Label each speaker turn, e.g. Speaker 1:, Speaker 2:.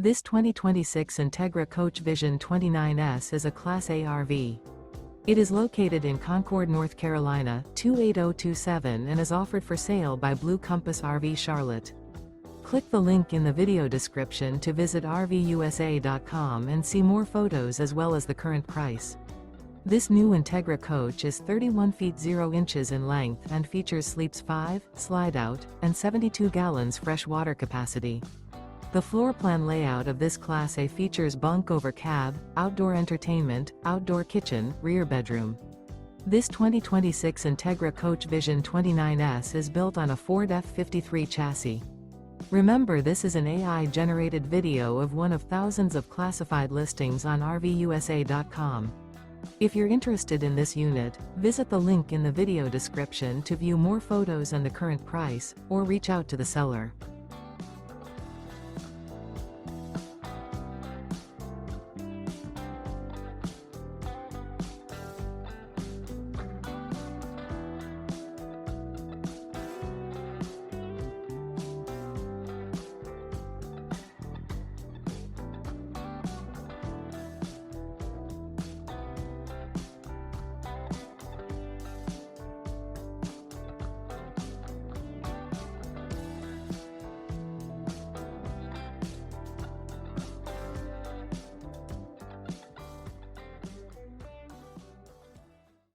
Speaker 1: This 2026 Entegra Coach Vision 29S is a Class A RV. It is located in Concord, North Carolina, 28027 and is offered for sale by Blue Compass RV Charlotte. Click the link in the video description to visit RVUSA.com and see more photos as well as the current price. This new Entegra coach is 31 feet 0 inches in length and features sleeps 5, slide-out, and 72 gallons fresh water capacity. The floor plan layout of this Class A features bunk over cab, outdoor entertainment, outdoor kitchen, rear bedroom. This 2026 Entegra Coach Vision 29S is built on a Ford F53 chassis. Remember, this is an AI-generated video of one of thousands of classified listings on RVUSA.com. If you're interested in this unit, visit the link in the video description to view more photos and the current price, or reach out to the seller.